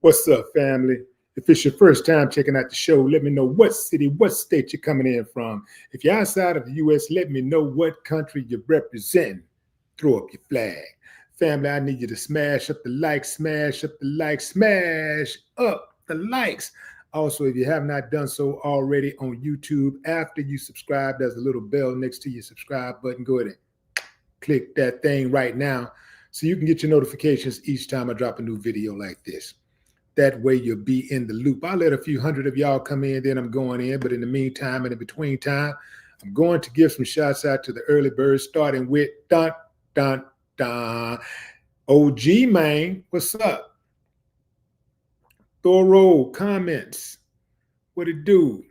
What's up, family? If it's your first time checking out the show, let me know what city, what state you're coming in from. If you're outside of the U.S., let me know what country you represent. Throw up your flag. Family, I need you to smash up the likes, smash up the likes, smash up the likes. Also, if you have not done so already on YouTube, after you subscribe, there's a little bell next to your subscribe button. Go ahead and click that thing right now so you can get your notifications each time I drop a new video like this. That way you'll be in the loop. I'll let a few hundred of y'all come in, then I'm going in. But in the meantime and in between time, I'm going to give some shouts out to the early birds, starting with dun, dun, dun. OG, man, what's up? Thorough comments. What it do?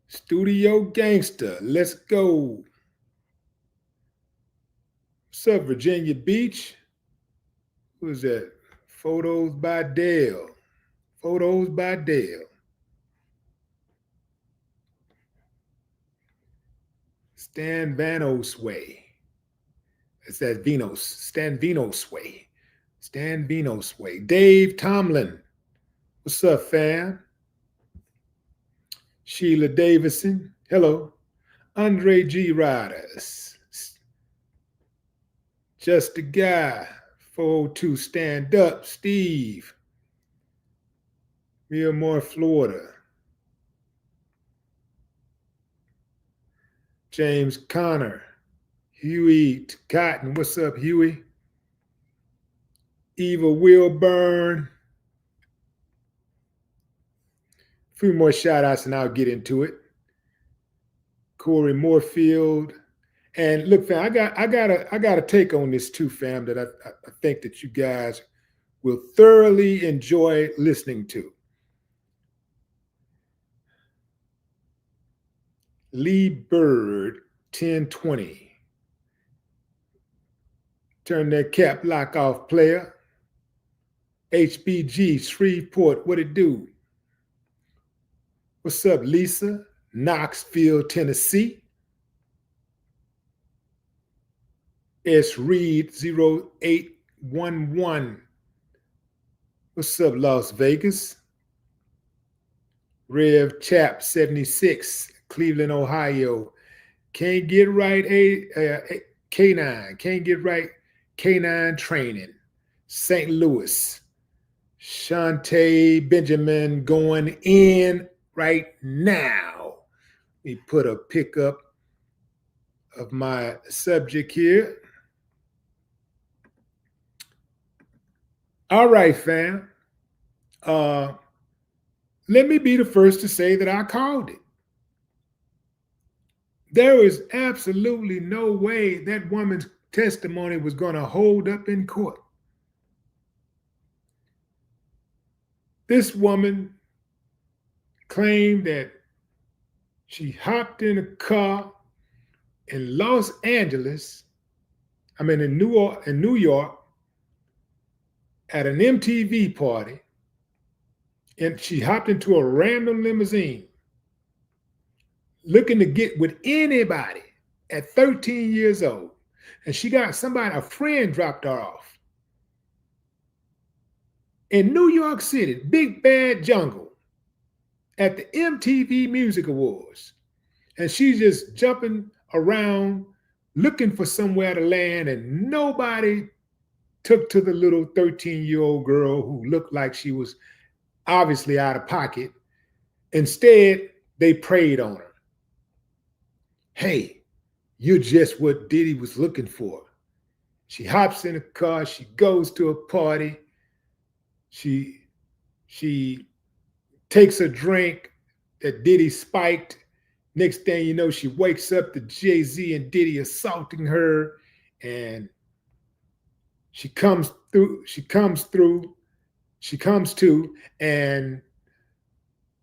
Studio Gangster, let's go. What's up, Virginia Beach? Who's that? Photos by Dale. Photos by Dale. Stan Vanos Way. It's that Venos. Stan Venos Way. Stan Venos Way. Dave Tomlin. What's up, fam? Sheila Davison. Hello. Andre G. Riders. Just a guy. 402 Stand Up, Steve. Miramar, Florida. James Connor. Huey Cotton. What's up, Huey? Eva Wilburn. A few more shout outs and I'll get into it. Corey Moorfield. And look, fam, I got a take on this too, fam, that I think that you guys will thoroughly enjoy listening to. Lee Bird, 1020. Turn that cap lock off, player. HBG, Shreveport, what it do? What's up, Lisa? Knoxville, Tennessee. S. Reed 0811. What's up, Las Vegas? Rev Chap 76, Cleveland, Ohio. Can't get right K9. Can't get right K9 training. St. Louis. Shantae Benjamin going in right now. Let me put a pickup of my subject here. All right, fam. Let me be the first to say that I called it. There is absolutely no way that woman's testimony was going to hold up in court. This woman claimed that she hopped in a car in Los Angeles, in New York, at an MTV party, and she hopped into a random limousine looking to get with anybody at 13 years old. And she got a friend dropped her off. In New York City, Big Bad Jungle, at the MTV Music Awards. And she's just jumping around looking for somewhere to land, and nobody took to the little 13-year-old girl who looked like she was obviously out of pocket. Instead, they preyed on her. Hey, you're just what Diddy was looking for. She hops in a car, she goes to a party, she takes a drink that Diddy spiked. Next thing you know, she wakes up to Jay-Z and Diddy assaulting her, and she comes to, and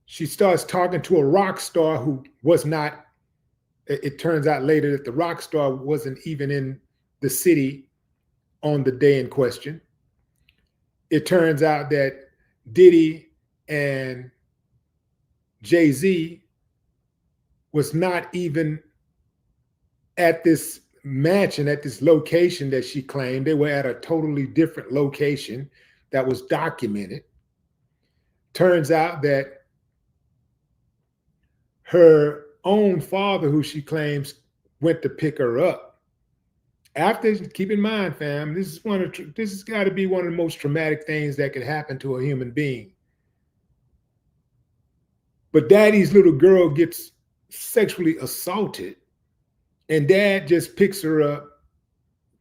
she starts talking to a rock star who was not, it turns out later that the rock star wasn't even in the city on the day in question. It turns out that Diddy and Jay-Z was not even at this mansion, at this location that she claimed. They were at a totally different location that was documented. Turns out that her own father, who she claims went to pick her up. After, keep in mind, fam, this has got to be one of the most traumatic things that could happen to a human being. But daddy's little girl gets sexually assaulted, and dad just picks her up,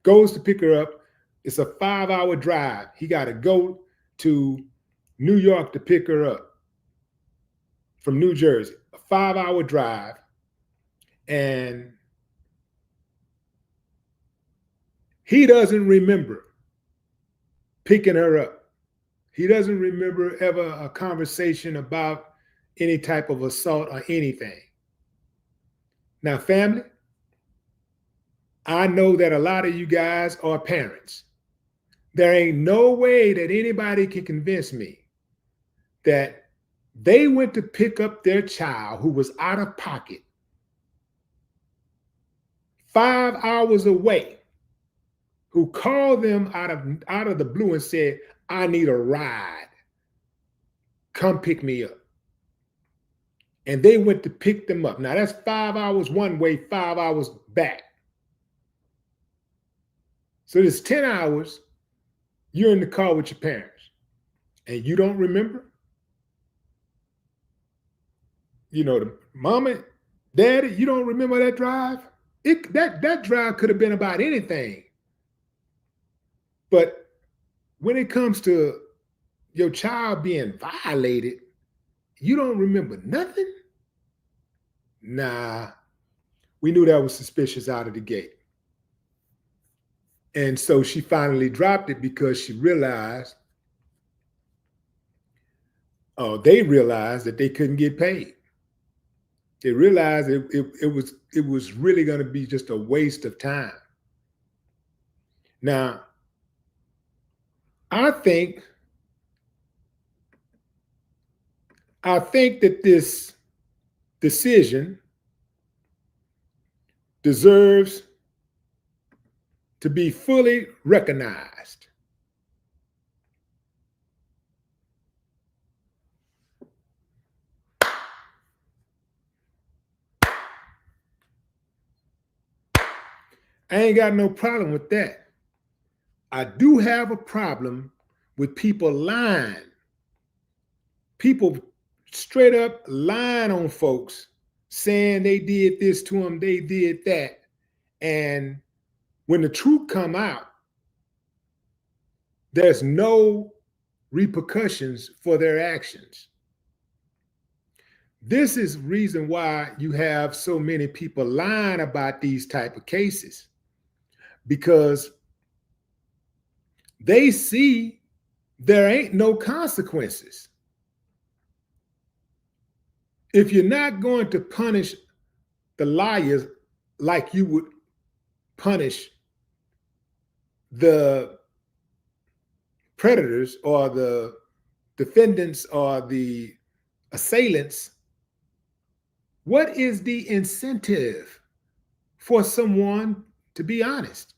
goes to pick her up. It's a 5-hour drive. He got to go to New York to pick her up from New Jersey, a 5-hour drive. And he doesn't remember picking her up. He doesn't remember ever a conversation about any type of assault or anything. Now, family, I know that a lot of you guys are parents. There ain't no way that anybody can convince me that they went to pick up their child who was out of pocket 5 hours away, who called them out of the blue and said, I need a ride. Come pick me up. And they went to pick them up. Now that's 5 hours one way, 5 hours back. So there's 10 hours you're in the car with your parents and you don't remember? You know, the mama, daddy, you don't remember that drive? That drive could have been about anything. But when it comes to your child being violated, you don't remember nothing? Nah, we knew that was suspicious out of the gate. And so she finally dropped it because she realized, they realized that they couldn't get paid. They realized it was really going to be just a waste of time. Now, I think that this decision deserves to be fully recognized. I ain't got no problem with that. I do have a problem with people lying. People straight up lying on folks, saying they did this to them, they did that. And when the truth come out, there's no repercussions for their actions. This is the reason why you have so many people lying about these type of cases, because they see there ain't no consequences. If you're not going to punish the liars like you would punish the predators or the defendants or the assailants, what is the incentive for someone to be honest?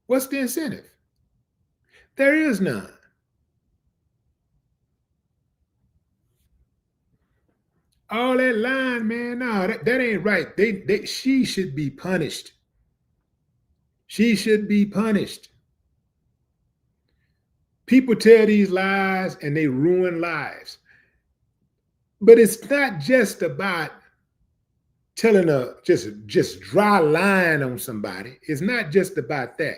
What's the incentive? There is none. All that lying, man, no, that ain't right. She should be punished. She should be punished. People tell these lies and they ruin lives. But it's not just about telling just dry lying on somebody. It's not just about that.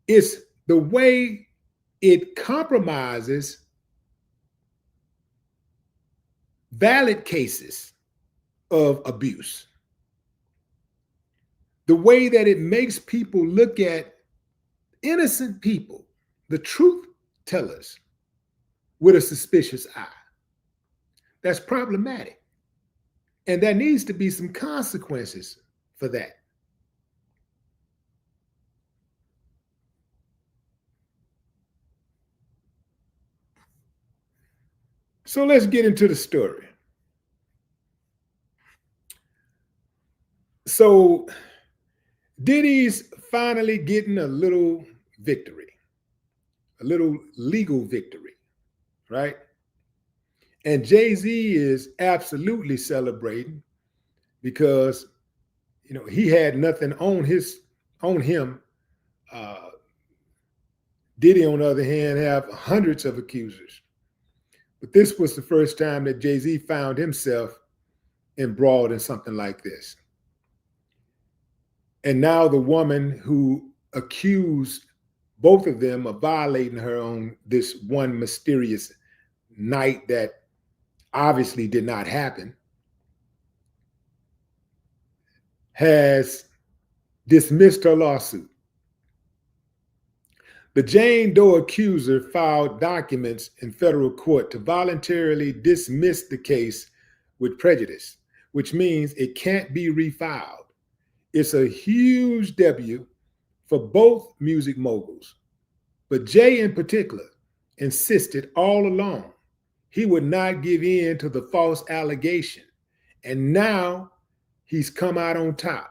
It's the way it compromises valid cases of abuse. The way that it makes people look at innocent people, the truth tellers, with a suspicious eye. That's problematic. And there needs to be some consequences for that. So let's get into the story. So Diddy's finally getting a little victory. a little legal victory, right? And Jay-Z is absolutely celebrating because he had nothing on him. Uh, Diddy, on the other hand, have hundreds of accusers. But this was the first time that Jay-Z found himself embroiled in something like this. And now the woman who accused both of them of violating her on this one mysterious night that obviously did not happen has dismissed her lawsuit. The Jane Doe accuser filed documents in federal court to voluntarily dismiss the case with prejudice, which means it can't be refiled. It's a huge W for both music moguls. But Jay in particular insisted all along he would not give in to the false allegation. And now he's come out on top.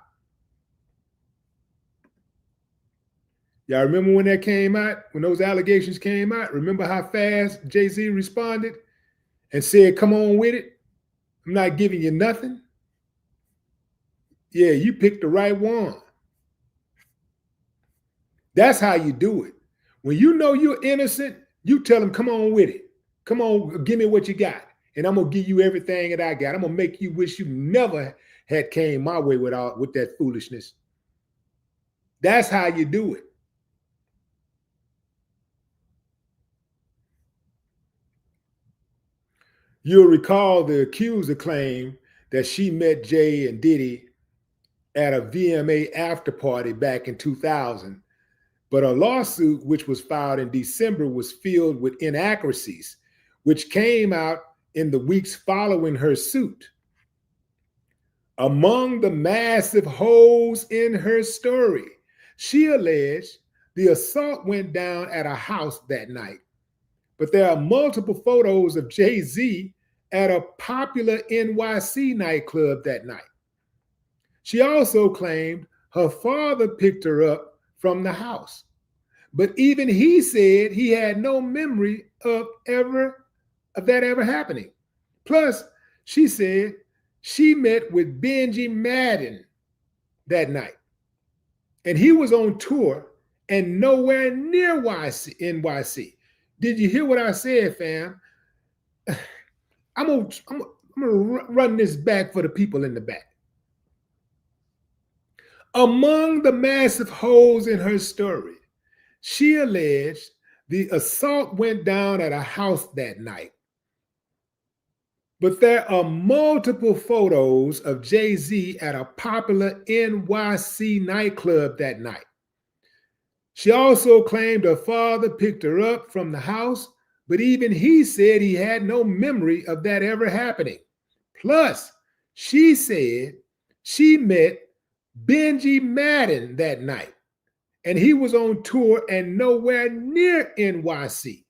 Y'all remember when that came out? When those allegations came out? Remember how fast Jay-Z responded and said, come on with it? I'm not giving you nothing. Yeah, you picked the right one. That's how you do it. When you know you're innocent, you tell them, come on with it. Come on, give me what you got. And I'm going to give you everything that I got. I'm going to make you wish you never had came my way with that foolishness. That's how you do it. You'll recall the accuser claimed that she met Jay and Diddy at a VMA after party back in 2000. But a lawsuit, which was filed in December, was filled with inaccuracies, which came out in the weeks following her suit. Among the massive holes in her story, she alleged the assault went down at a house that night. But there are multiple photos of Jay-Z at a popular NYC nightclub that night. She also claimed her father picked her up from the house. But even he said he had no memory of that ever happening. Plus, she said she met with Benji Madden that night. And he was on tour and nowhere near NYC. Did you hear what I said, fam? I'm gonna run this back for the people in the back. Among the massive holes in her story, she alleged the assault went down at a house that night. But there are multiple photos of Jay-Z at a popular NYC nightclub that night. She also claimed her father picked her up from the house, but even he said he had no memory of that ever happening. Plus, she said she met Benji Madden that night, and he was on tour and nowhere near NYC.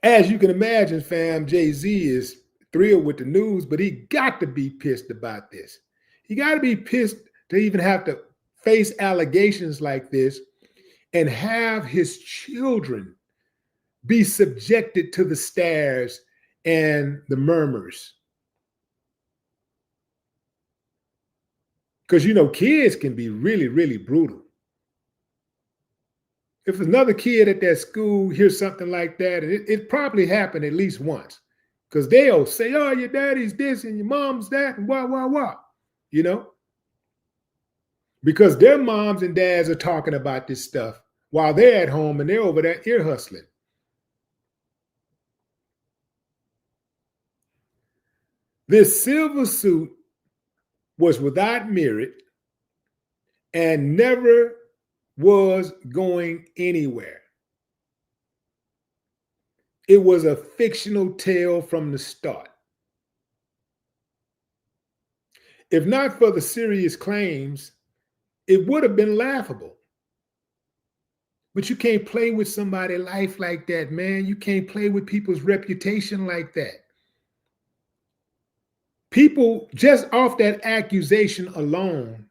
As you can imagine, fam, Jay-Z is thrilled with the news, but he got to be pissed about this. He got to be pissed to even have to face allegations like this and have his children be subjected to the stares and the murmurs. Because, kids can be really, really brutal. If another kid at that school hears something like that, and it probably happened at least once, because they'll say, oh, your daddy's this and your mom's that and wah. Because their moms and dads are talking about this stuff while they're at home and they're over there ear hustling. This silver suit was without merit and never was going anywhere. It was a fictional tale from the start. If not for the serious claims, it would have been laughable. But you can't play with somebody's life like that, man. You can't play with people's reputation like that. People, just off that accusation alone,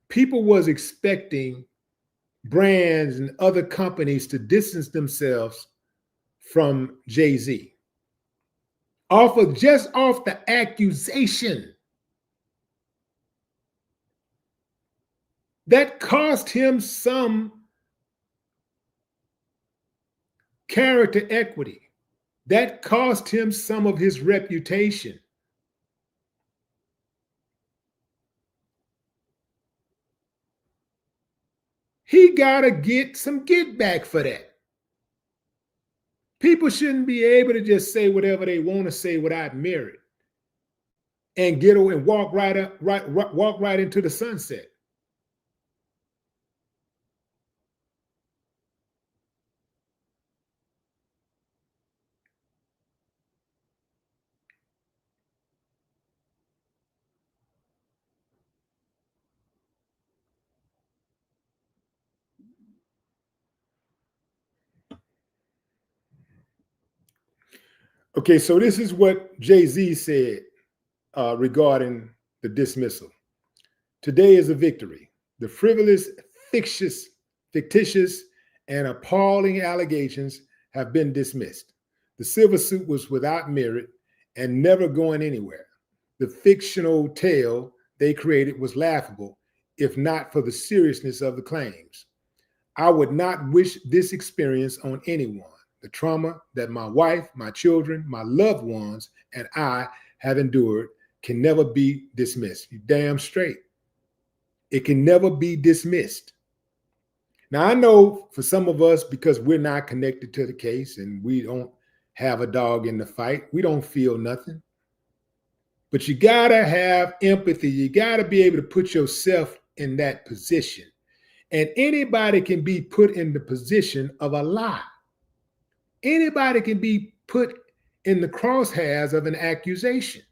people was expecting brands and other companies to distance themselves from Jay-Z. Just off the accusation. That cost him some character equity. That cost him some of his reputation. He got to get some get back for that. People shouldn't be able to just say whatever they want to say without merit and get away and walk right into the sunset. Okay, so this is what Jay-Z said regarding the dismissal. Today is a victory. The frivolous, fictitious, and appalling allegations have been dismissed. The civil suit was without merit and never going anywhere. The fictional tale they created was laughable, if not for the seriousness of the claims. I would not wish this experience on anyone. The trauma that my wife, my children, my loved ones, and I have endured can never be dismissed. You damn straight. It can never be dismissed. Now, I know for some of us, because we're not connected to the case and we don't have a dog in the fight, we don't feel nothing. But you got to have empathy. You got to be able to put yourself in that position. And anybody can be put in the position of a lie. Anybody can be put in the crosshairs of an accusation.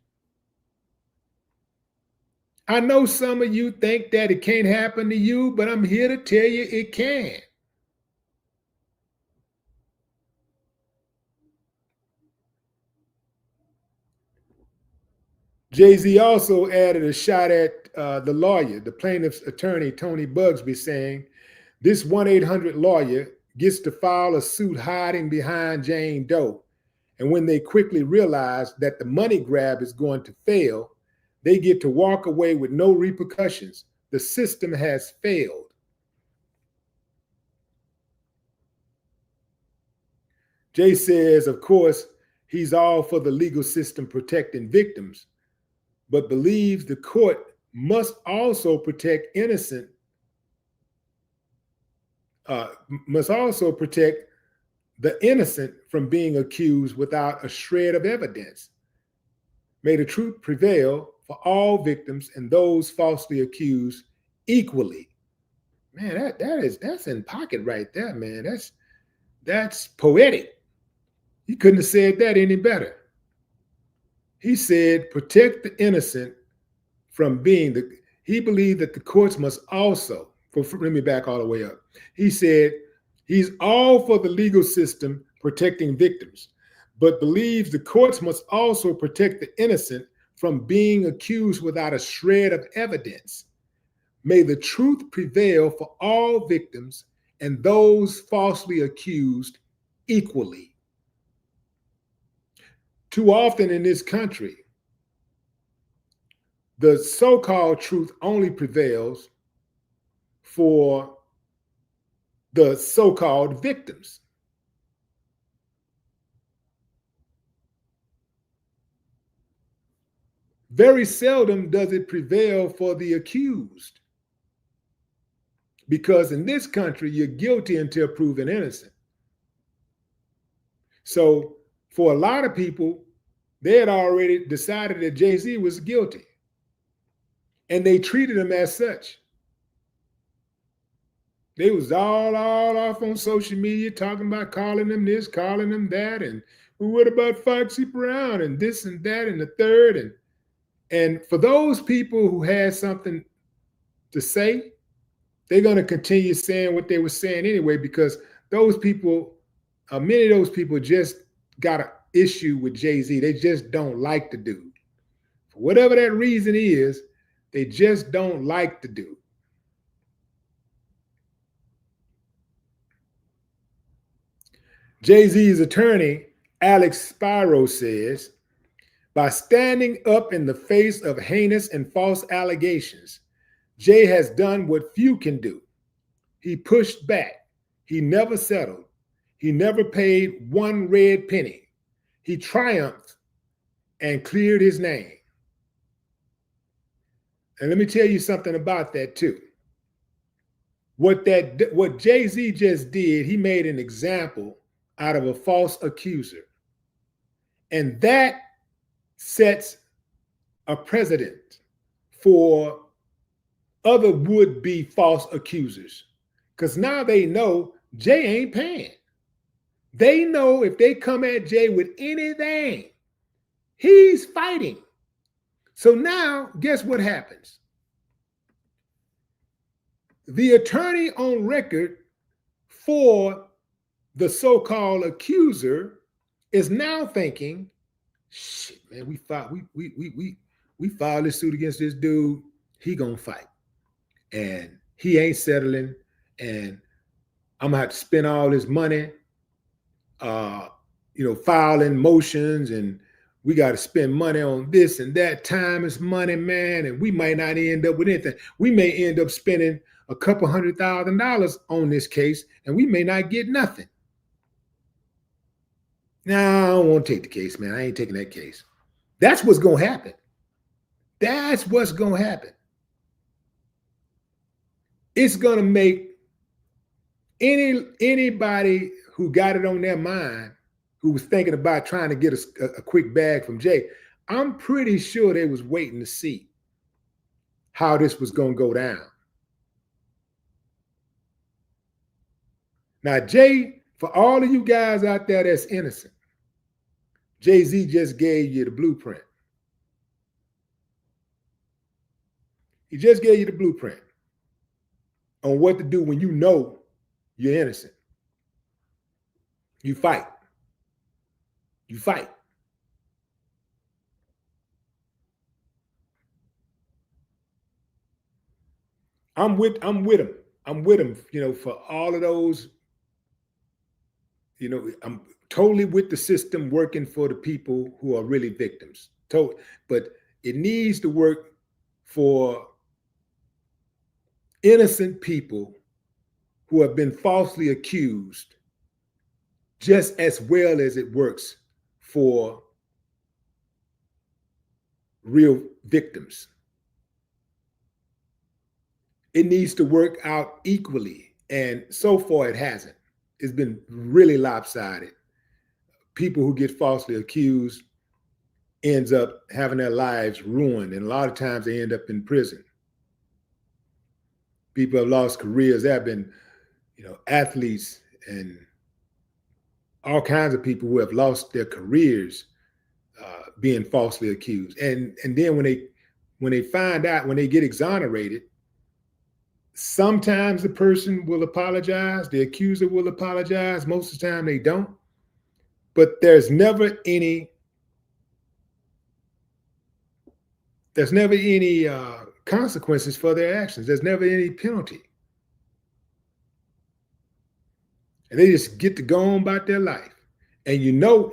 I know some of you think that it can't happen to you, but I'm here to tell you it can. Jay-Z also added a shot at the lawyer, the plaintiff's attorney, Tony Bugsby, saying, this 1-800 lawyer gets to file a suit hiding behind Jane Doe. And when they quickly realize that the money grab is going to fail, they get to walk away with no repercussions. The system has failed. Jay says, of course, he's all for the legal system protecting victims, but believes the court must also protect innocent, must also protect the innocent from being accused without a shred of evidence. May the truth prevail for all victims and those falsely accused equally. Man, that's in pocket right there, man. That's poetic. He couldn't have said that any better. He said, protect the innocent from being he believed that the courts must also, let me back all the way up. He said, he's all for the legal system protecting victims, but believes the courts must also protect the innocent from being accused without a shred of evidence. May the truth prevail for all victims and those falsely accused equally. Too often in this country, the so-called truth only prevails for the so-called victims. Very seldom does it prevail for the accused. Because in this country, you're guilty until proven innocent. So for a lot of people, they had already decided that Jay-Z was guilty. And they treated him as such. They was all off on social media talking about calling him this, calling him that, and well, what about Foxy Brown and this and that and the third. And for those people who had something to say, they're going to continue saying what they were saying anyway, because those people, many of those people just got an issue with Jay-Z. They just don't like the dude. whatever that reason is, they just don't like to do. Jay-Z's attorney, Alex Spiro, says, by standing up in the face of heinous and false allegations, Jay has done what few can do. He pushed back. He never settled. He never paid one red penny. He triumphed and cleared his name. And let me tell you something about that too. What Jay-Z just did, he made an example out of a false accuser. And that sets a precedent for other would-be false accusers. Because now they know Jay ain't paying. They know if they come at Jay with anything, he's fighting. So now, guess what happens? The attorney on record for the so-called accuser is now thinking, shit, man, we filed this suit against this dude. He gonna fight, and he ain't settling, and I'm gonna have to spend all this money, filing motions, and we got to spend money on this and that. Time is money, man, and we might not end up with anything. We may end up spending a couple $100,000 on this case, and we may not get nothing. Nah, I don't want to take the case, man. I ain't taking that case. That's what's going to happen. That's what's going to happen. It's going to make anybody who got it on their mind, who was thinking about trying to get a quick bag from Jay, I'm pretty sure they was waiting to see how this was going to go down. Now, Jay, for all of you guys out there that's innocent, Jay-Z just gave you the blueprint. He just gave you the blueprint on what to do when you know you're innocent. You fight. You fight. I'm with him. I'm with him, for all of those. I'm totally with the system working for the people who are really victims. But it needs to work for innocent people who have been falsely accused just as well as it works for real victims. It needs to work out equally, and so far it hasn't. It's been really lopsided. People who get falsely accused ends up having their lives ruined, and a lot of times they end up in prison. People have lost careers. There have been, athletes and all kinds of people who have lost their careers being falsely accused. And then when they find out, when they get exonerated, sometimes the person will apologize, the accuser will apologize. Most of the time they don't. But there's never any consequences for their actions. There's never any penalty. And they just get to go on about their life. And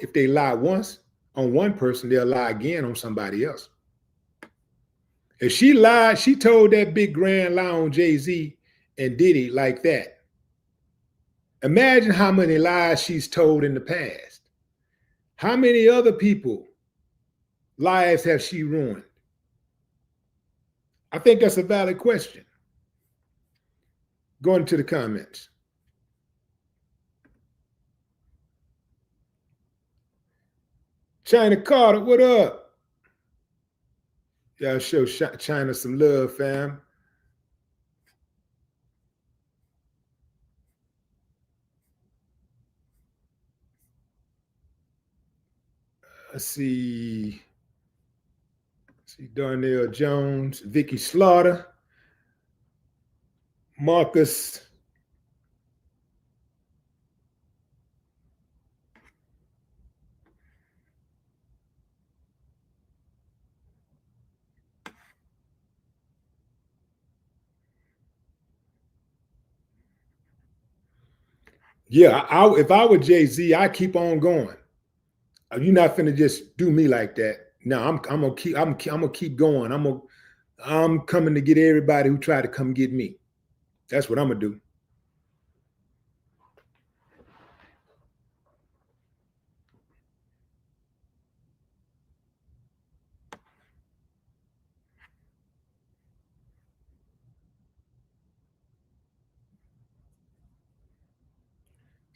if they lie once on one person, they'll lie again on somebody else. If she lied, she told that big grand lie on Jay-Z and Diddy like that. Imagine how many lies she's told in the past. How many other people lives have she ruined? I think that's a valid question. Going to the comments. China Carter, what up? Y'all show China some love, fam. Let's see Darnell Jones, Vicky Slaughter, Marcus. Yeah, if I were Jay-Z, I keep on going. You're not finna just do me like that. No, I'm gonna keep I'm gonna keep going. I'm coming to get everybody who tried to come get me. That's what I'm gonna do.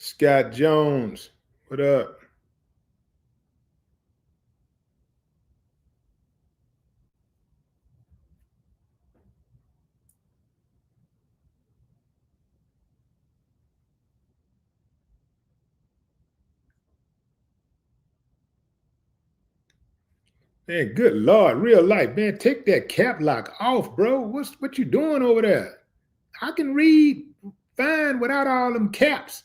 Scott Jones, what up? Man, good Lord, real life, man. Take that cap lock off, bro. What you doing over there? I can read fine without all them caps.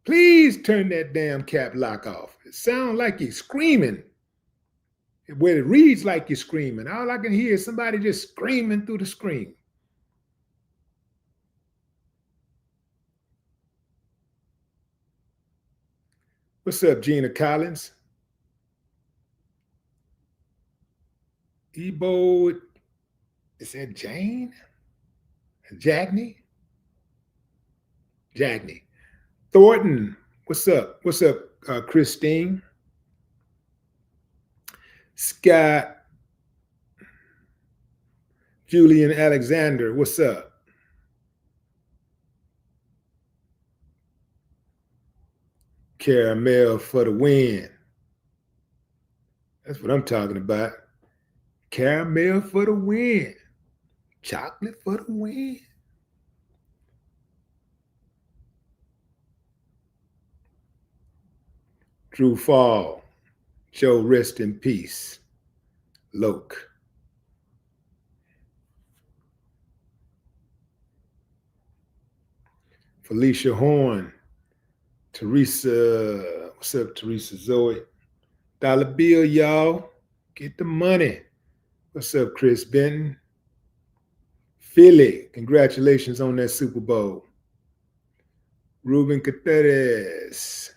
Please turn that damn cap lock off. It sounds like you're screaming. Where it reads like you're screaming. All I can hear is somebody just screaming through the screen. What's up, Gina Collins? Ebo, is that Jane? Jagney? Jagney. Thornton, what's up? What's up, Christine? Scott, Julian Alexander, what's up? Caramel for the win. That's what I'm talking about. Caramel for the win. Chocolate for the win. Drew Fall. Joe, rest in peace. Loke. Felicia Horn. Teresa. What's up, Teresa Zoe? Dollar bill, y'all. Get the money. What's up, Chris Benton? Philly. Congratulations on that Super Bowl. Ruben Cateres.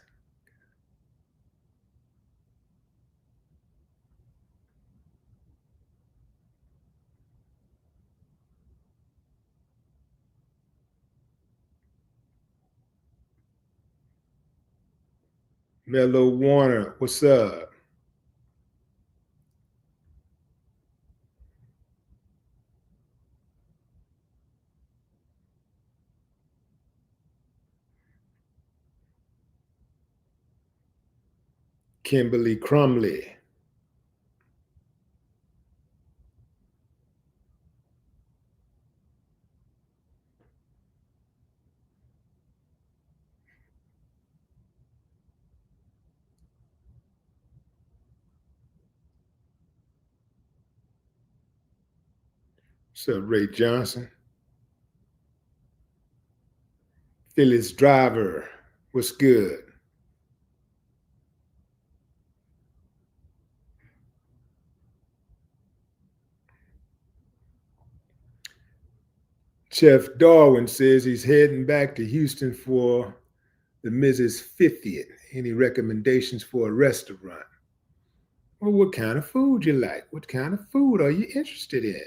Mello Warner. What's up? Kimberly Crumley. What's up, Ray Johnson? Phyllis Driver. What's good? Chef Darwin says he's heading back to Houston for the Mrs. 50th. Any recommendations for a restaurant? Well, what kind of food you like? What kind of food are you interested in?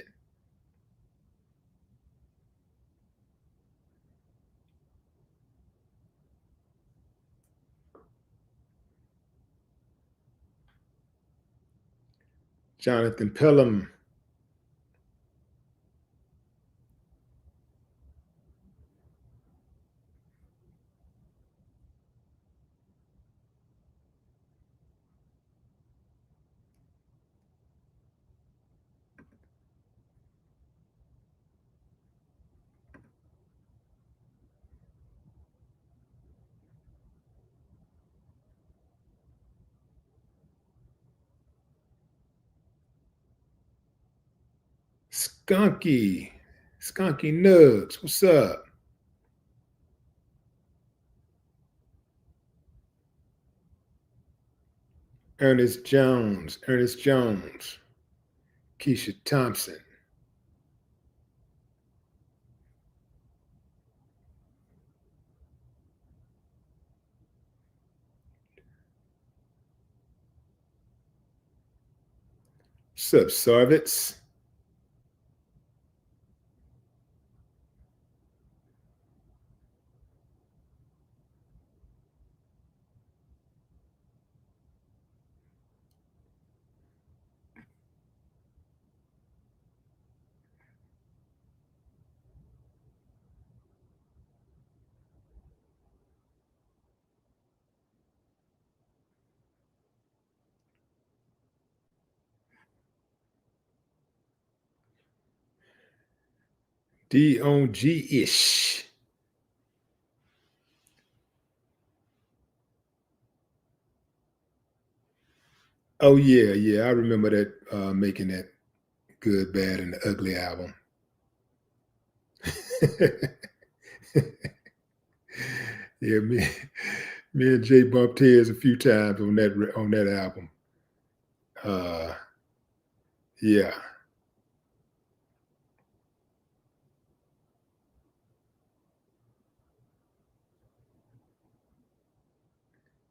Jonathan Pelham. Skunky. Skunky Nugs. What's up? Ernest Jones. Ernest Jones. Keisha Thompson. Subservience. D on G-ish. Oh yeah, yeah. I remember that making that Good, Bad, and the Ugly album. Yeah, me and Jay bumped heads a few times on that album. Uh, yeah.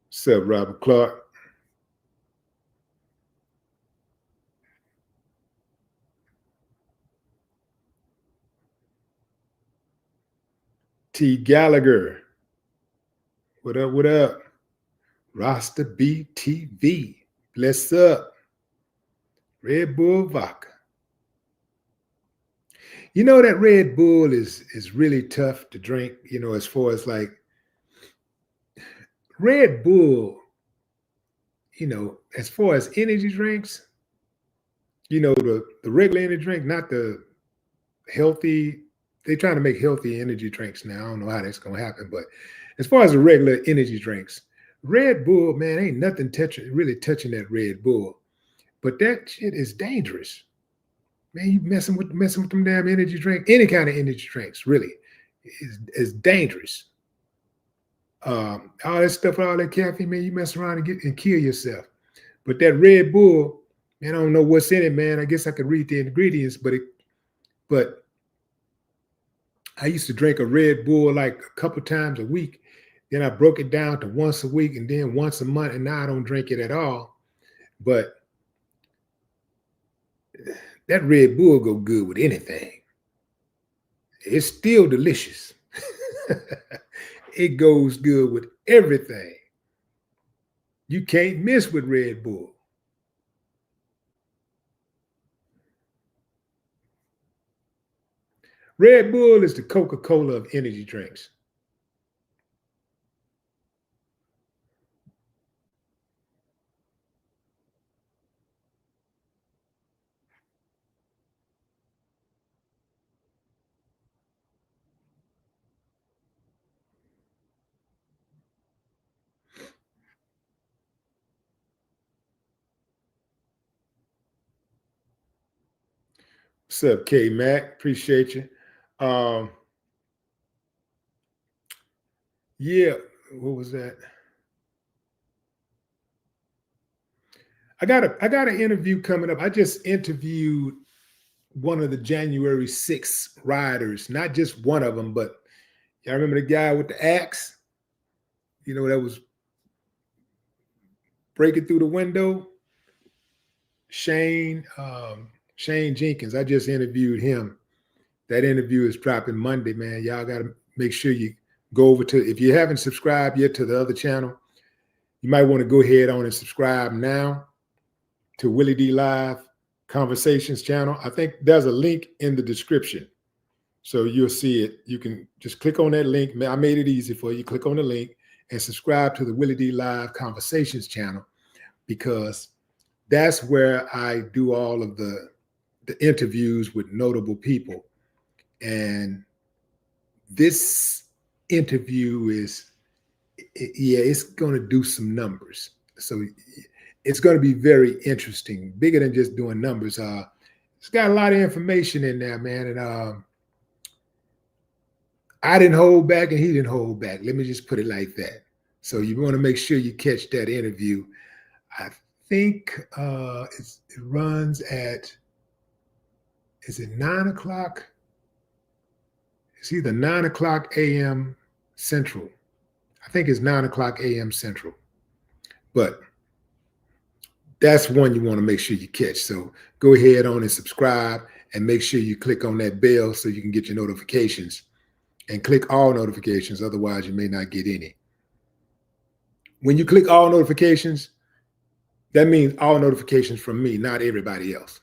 What's up, Robert Clark? T. Gallagher. What up? What up? Rasta BTV. Bless up. Red Bull Vodka. You know that Red Bull is really tough to drink, as far as like Red Bull, as far as energy drinks, the regular energy drink, not the healthy. They're trying to make healthy energy drinks now. I don't know how that's gonna happen, but as far as the regular energy drinks, Red Bull, man, ain't nothing really touching that Red Bull. But that shit is dangerous. Man, you messing with them damn energy drink, any kind of energy drinks, really, is dangerous. All that stuff, all that caffeine, man, you mess around and kill yourself. But that Red Bull, man, I don't know what's in it, man. I guess I could read the ingredients, but I used to drink a Red Bull like a couple times a week. Then I broke it down to once a week and then once a month, and now I don't drink it at all. But that Red Bull go good with anything. It's still delicious. It goes good with everything. You can't miss with Red Bull. Red Bull is the Coca-Cola of energy drinks. What's up, K Mac? Appreciate you. Um, yeah, what was that? I got an interview coming up. I just interviewed one of the January 6th riders, not just one of them, but y'all remember the guy with the axe? That was breaking through the window. Shane Jenkins. I just interviewed him. That interview is dropping Monday, man. Y'all got to make sure you go over to, if you haven't subscribed yet to the other channel, you might want to go ahead on and subscribe now to Willie D Live Conversations channel. I think there's a link in the description. So you'll see it. You can just click on that link. I made it easy for you. Click on the link and subscribe to the Willie D Live Conversations channel, because that's where I do all of the interviews with notable people. And this interview it's going to do some numbers. So it's going to be very interesting, bigger than just doing numbers. It's got a lot of information in there, man. And I didn't hold back and he didn't hold back. Let me just put it like that. So you want to make sure you catch that interview. I think it runs at, is it 9 o'clock? It's either 9 o'clock a.m. Central. I think it's 9 o'clock a.m. Central. But That's one you want to make sure you catch. So go ahead on and subscribe, and make sure you click on that bell so you can get your notifications, and click all notifications. Otherwise, you may not get any. When you click all notifications, that means all notifications from me, not everybody else.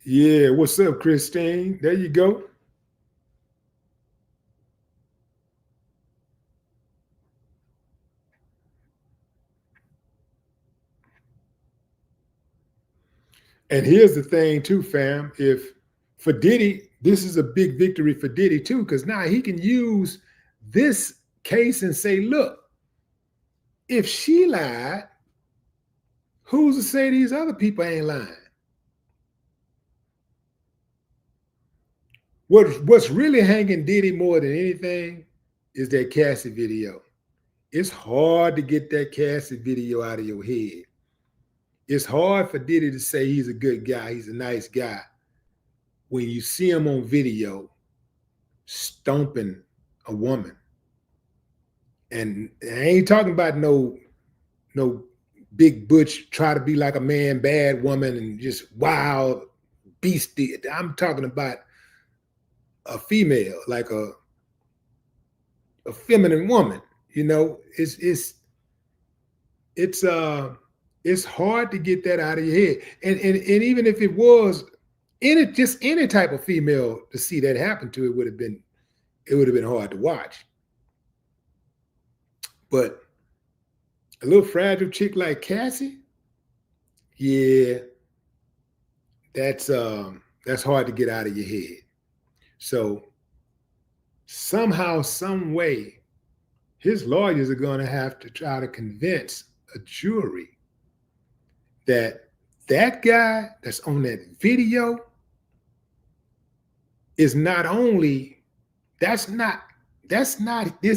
Yeah, what's up, Christine? There you go. And here's the thing, too, fam. If for Diddy, this is a big victory for Diddy, too, because now he can use this case and say, look, if she lied, who's to say these other people ain't lying? What's really hanging Diddy more than anything is that Cassie video. It's hard to get that Cassie video out of your head. It's hard for Diddy to say he's a good guy, he's a nice guy, when you see him on video stomping a woman. And I ain't talking about no big butch, try to be like a man, bad woman, and just wild beastie. I'm talking about a female, like a feminine woman. You know, it's hard to get that out of your head. And even if it was any type of female, to see that happen to it would have been hard to watch. But a little fragile chick like Cassie, yeah, that's hard to get out of your head. So somehow, some way, his lawyers are going to have to try to convince a jury that that guy that's on that video is not only, that's not this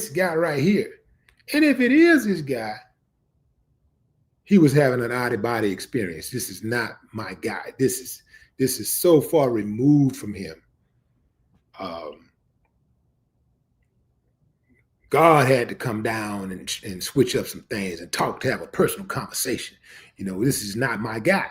guy right here. And if it is this guy, he was having an out-of-body experience. This is not my guy. This is so far removed from him. God had to come down and switch up some things and talk, to have a personal conversation. You know, this is not my guy.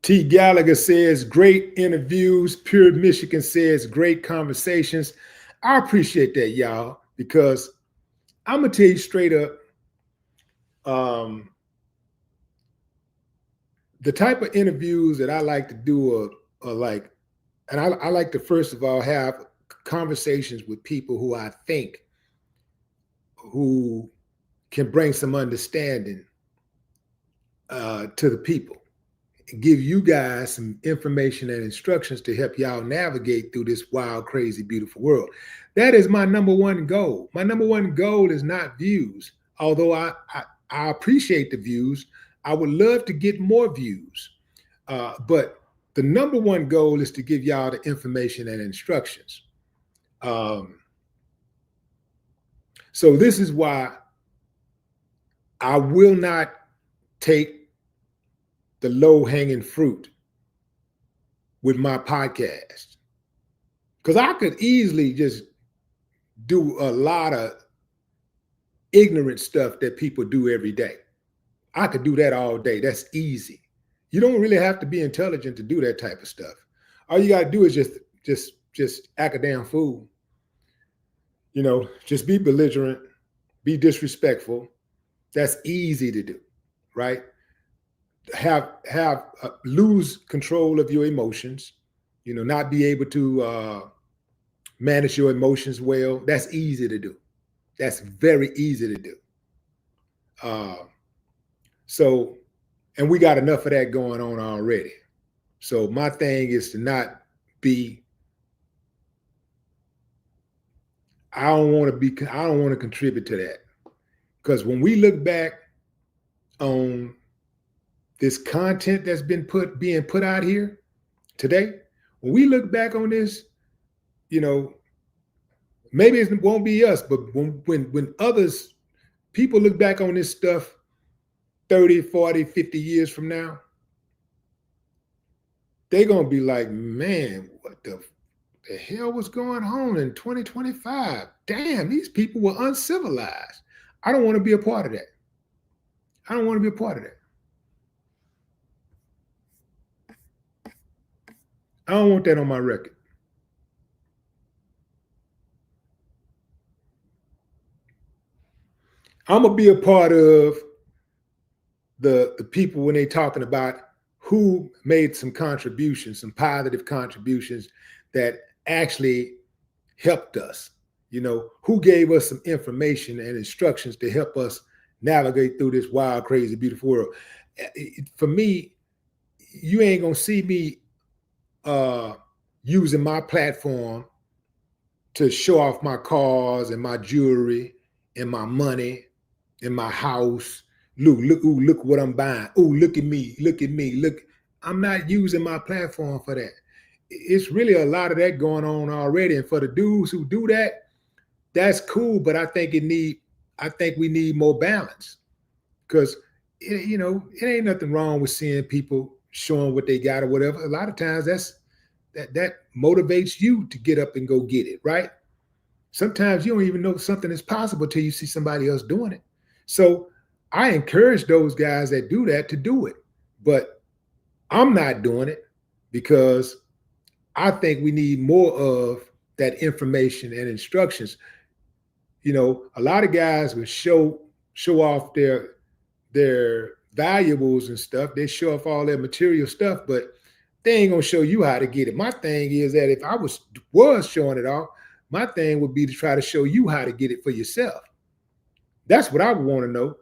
T. Gallagher says, great interviews. Pure Michigan says, great conversations. I appreciate that, y'all, because I'm going to tell you straight up, the type of interviews that I like to do are like, and I like to, first of all, have conversations with people who I think who can bring some understanding to the people, give you guys some information and instructions to help y'all navigate through this wild, crazy, beautiful world. That is my number one goal. My number one goal is not views, although I appreciate the views. I would love to get more views, but the number one goal is to give y'all the information and instructions. So this is why I will not take the low-hanging fruit with my podcast, because I could easily just do a lot of ignorant stuff that people do every day. I could do that all day. That's easy. You don't really have to be intelligent to do that type of stuff. All you got to do is just act a damn fool. You know, just be belligerent, be disrespectful. That's easy to do, right? Have lose control of your emotions. You know, not be able to manage your emotions well. That's easy to do. That's very easy to do. So, and we got enough of that going on already. So my thing is to not be I don't want to contribute to that. Because when we look back on this content that's being put out here today, when we look back on this, maybe it won't be us, but when others, people look back on this stuff 30, 40, 50 years from now, they're going to be like, man, what the hell was going on in 2025? Damn, these people were uncivilized. I don't want to be a part of that. I don't want to be a part of that. I don't want that on my record. I'm going to be a part of the people when they're talking about who made some contributions, some positive contributions that actually helped us, who gave us some information and instructions to help us navigate through this wild, crazy, beautiful world. For me, you ain't going to see me using my platform to show off my cars and my jewelry and my money and my house. Look what I'm buying. Ooh, look at me. Look. I'm not using my platform for that. It's really a lot of that going on already. And for the dudes who do that, that's cool. But I think we need more balance, because it ain't nothing wrong with seeing people showing what they got or whatever. A lot of times that motivates you to get up and go get it, right? Sometimes you don't even know something is possible till you see somebody else doing it. So I encourage those guys that do that to do it, but I'm not doing it because I think we need more of that information and instructions. A lot of guys will show off their valuables and stuff. They show off all their material stuff, but they ain't gonna show you how to get it. My thing is that if I was showing it off, my thing would be to try to show you how to get it for yourself. That's what I would want to know.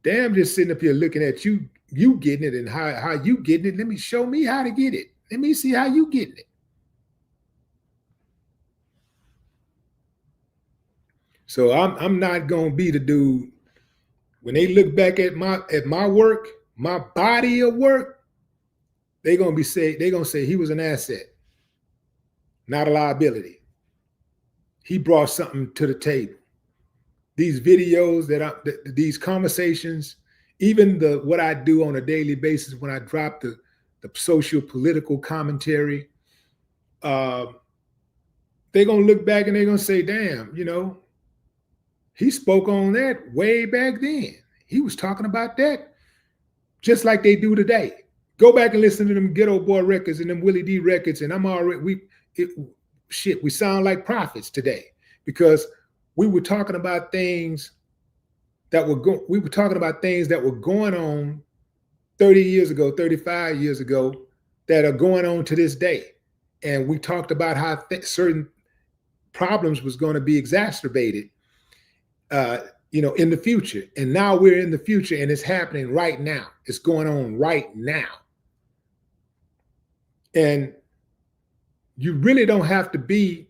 Damn, just sitting up here looking at you getting it and how you getting it. Let me show me how to get it. Let me see how you getting it. So I'm not gonna be the dude when they look back at my work, my body of work. They're gonna say he was an asset, not a liability. He brought something to the table. These videos these conversations, even what I do on a daily basis when I drop the social political commentary, they're gonna look back and they're gonna say, damn, he spoke on that way back then. He was talking about that just like they do today. Go back and listen to them Ghetto Boy records and them Willie D records, and we sound like prophets today because we were talking about things that were going on 30 years ago, 35 years ago that are going on to this day. And we talked about how certain problems was going to be exacerbated in the future. And now we're in the future and it's happening right now. It's going on right now. And you really don't have to be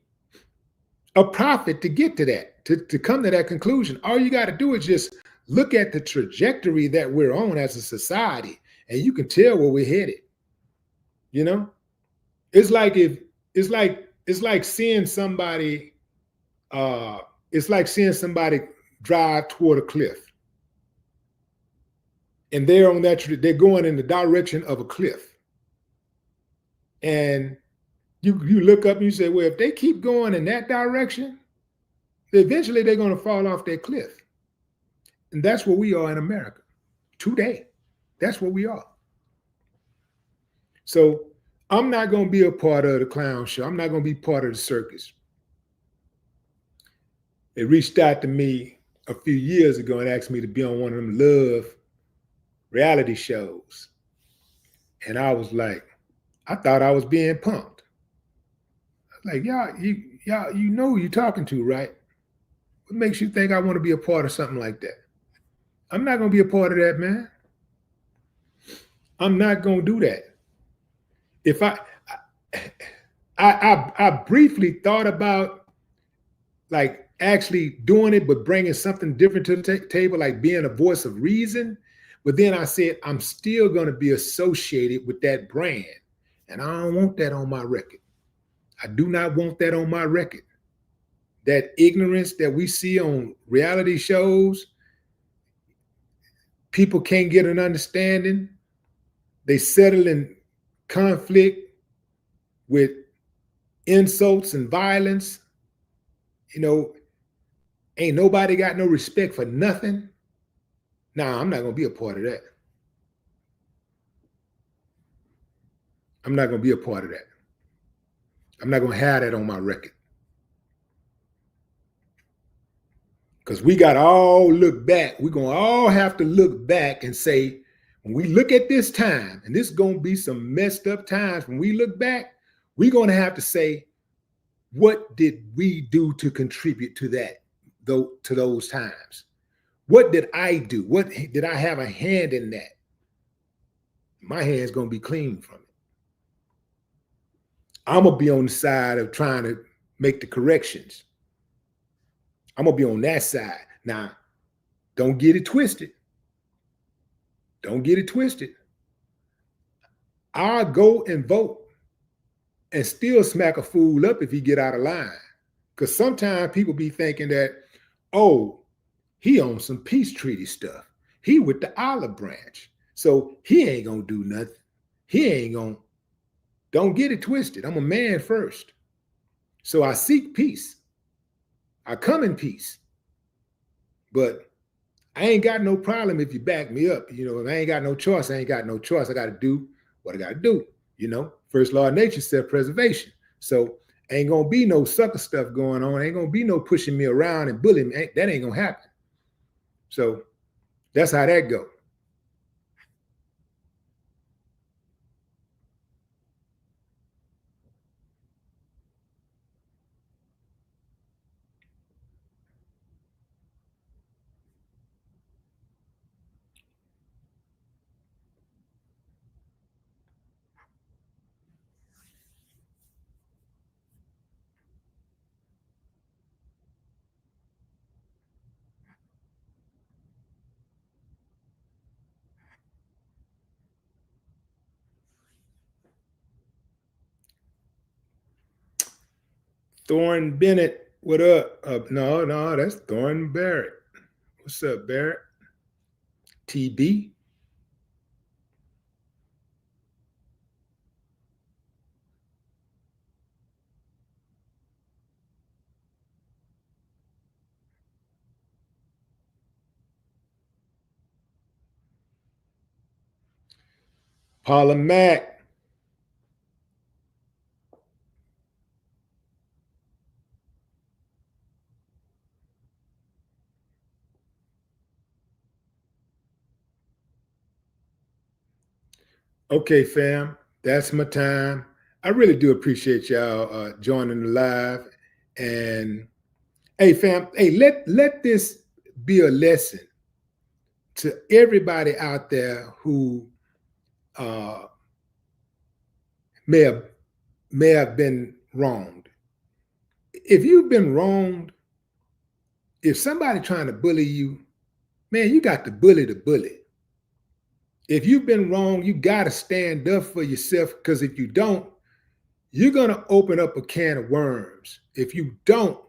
a prophet to get to that, to come to that conclusion. All you got to do is just look at the trajectory that we're on as a society, and you can tell where we're headed. It's like seeing somebody. It's like seeing somebody drive toward a cliff, and they're going in the direction of a cliff, and you look up and you say, well, if they keep going in that direction, eventually they're going to fall off that cliff. And that's where we are in America today. That's where we are. So I'm not going to be a part of the clown show. I'm not going to be part of the circus. They reached out to me a few years ago and asked me to be on one of them love reality shows. And I was like, I thought I was being punked. Like, y'all, you know who you're talking to, right? What makes you think I want to be a part of something like that? I'm not going to be a part of that, man. I'm not going to do that. If I briefly thought about like actually doing it, but bringing something different to the table, like being a voice of reason. But then I said, I'm still going to be associated with that brand. And I don't want that on my record. I do not want that on my record. That ignorance that we see on reality shows, people can't get an understanding. They settle in conflict with insults and violence. You know, ain't nobody got no respect for nothing. Nah, I'm not going to be a part of that. I'm not going to be a part of that. I'm not going to have that on my record. Because we got to all look back. We're going to all have to look back and say, when we look at this time, and this is going to be some messed up times, when we look back, we're going to have to say, what did we do to contribute to that, to those times? What did I do? What did I have a hand in that? My hand's going to be clean from it. I'm going to be on the side of trying to make the corrections. I'm going to be on that side. Now, don't get it twisted. Don't get it twisted. I'll go and vote and still smack a fool up if he get out of line. Because sometimes people be thinking that, oh, he on some peace treaty stuff. He with the olive branch. So he ain't going to do nothing. He ain't going to. Don't get it twisted. I'm a man first. So I seek peace. I come in peace. But I ain't got no problem if you back me up. You know, if I ain't got no choice, I ain't got no choice. I got to do what I got to do. You know, first law of nature, self-preservation. So ain't going to be no sucker stuff going on. Ain't going to be no pushing me around and bullying me. That ain't going to happen. So that's how that go. Thorne Bennett, what up? No, that's Thorne Barrett. What's up, Barrett? TB. Paula Mack. Okay, fam, that's my time. I really do appreciate y'all joining the live. And hey, fam, hey, let this be a lesson to everybody out there who may have been wronged. If you've been wronged, if somebody trying to bully you, man, you got to bully the bully. If you've been wrong, you got to stand up for yourself, because if you don't, you're going to open up a can of worms. If you don't,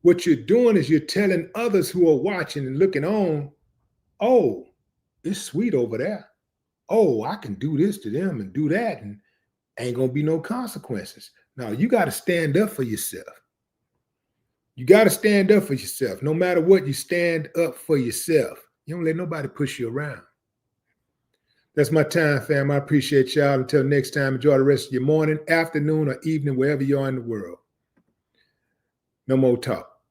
what you're doing is you're telling others who are watching and looking on, oh, it's sweet over there. Oh, I can do this to them and do that, and ain't going to be no consequences. Now, you got to stand up for yourself. You got to stand up for yourself. No matter what, you stand up for yourself. You don't let nobody push you around. That's my time, fam. I appreciate y'all. Until next time, enjoy the rest of your morning, afternoon, or evening, wherever you are in the world. No more talk.